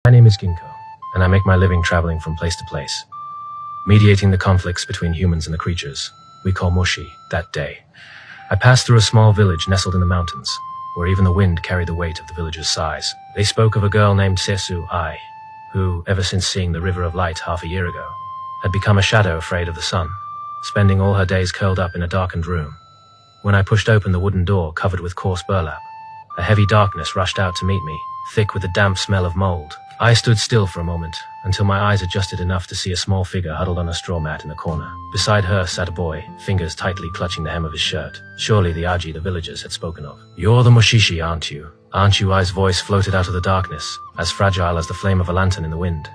My name is Ginkgo, and I make my living traveling from place to place, mediating the conflicts between humans and the creatures we call Mushi. That day, I passed through a small village nestled in the mountains, where even the wind carried the weight of the village's size. They spoke of a girl named Sesu Ai, who, ever since seeing the River of Light half a year ago, had become a shadow afraid of the sun, spending all her days curled up in a darkened room. When I pushed open the wooden door covered with coarse burlap, a heavy darkness rushed out to meet me, thick with the damp smell of mold. I stood still for a moment, until my eyes adjusted enough to see a small figure huddled on a straw mat in the corner. Beside her sat a boy, fingers tightly clutching the hem of his shirt. Surely the Aji the villagers had spoken of. "You're the Mushishi, aren't you?" "Aren't you?" Ai's voice floated out of the darkness, as fragile as the flame of a lantern in the wind.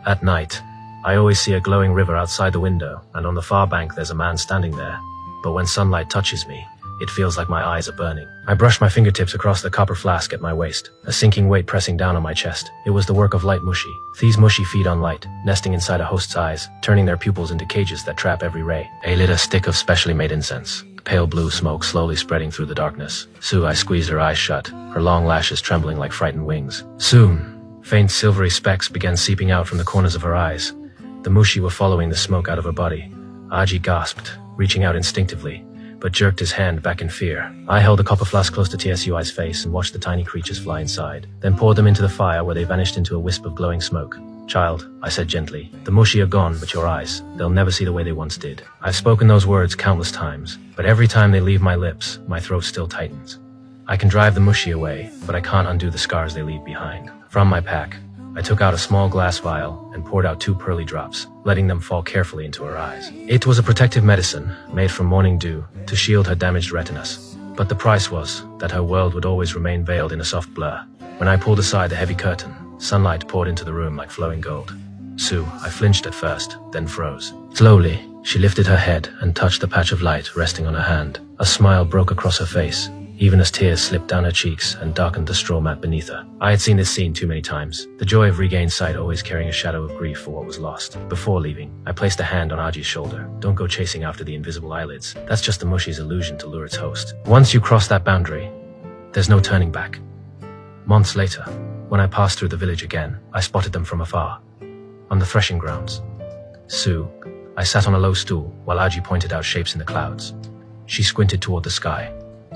At night, I always see a glowing river outside the window, and on the far bank there's a man standing there. But when sunlight touches me, it feels like my eyes are burning. I brushed my fingertips across the copper flask at my waist, a sinking weight pressing down on my chest. It was the work of light Mushi. These Mushi feed on light, nesting inside a host's eyes, turning their pupils into cages that trap every ray. I lit a stick of specially made incense, pale blue smoke slowly spreading through the darkness. I squeezed her eyes shut, her long lashes trembling like frightened wings. Soon, faint silvery specks began seeping out from the corners of her eyes. The Mushi were following the smoke out of her body. Aji gasped, reaching out instinctively, but jerked his hand back in fear. I held a copper flask close to Tsui's face and watched the tiny creatures fly inside, then poured them into the fire where they vanished into a wisp of glowing smoke. "Child," I said gently, "the Mushi are gone, but your eyes, they'll never see the way they once did." I've spoken those words countless times, but every time they leave my lips, my throat still tightens. I can drive the Mushi away, but I can't undo the scars they leave behind. From my pack, I took out a small glass vial and poured out 2 pearly drops, letting them fall carefully into her eyes. It was a protective medicine made from morning dew to shield her damaged retinas. But the price was that her world would always remain veiled in a soft blur. When I pulled aside the heavy curtain, sunlight poured into the room like flowing gold. I flinched at first, then froze. Slowly, she lifted her head and touched the patch of light resting on her hand. A smile broke across her face, even as tears slipped down her cheeks and darkened the straw mat beneath her. I had seen this scene too many times, the joy of regained sight always carrying a shadow of grief for what was lost. Before leaving, I placed a hand on Aji's shoulder. "Don't go chasing after the invisible eyelids. That's just the Mushi's illusion to lure its host. Once you cross that boundary, there's no turning back." Months later, when I passed through the village again, I spotted them from afar, on the threshing grounds. I sat on a low stool while Aji pointed out shapes in the clouds. She squinted toward the sky,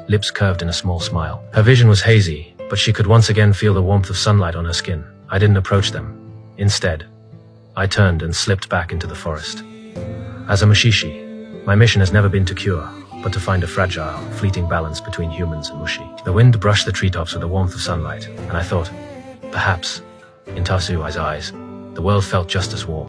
lips curved in a small smile. Her vision was hazy, but she could once again feel the warmth of sunlight on her skin. I didn't approach them. Instead, I turned and slipped back into the forest. As a Mushishi, my mission has never been to cure, but to find a fragile, fleeting balance between humans and Mushi. The wind brushed the treetops with the warmth of sunlight, and I thought, perhaps, in Tsui's eyes, the world felt just as warm.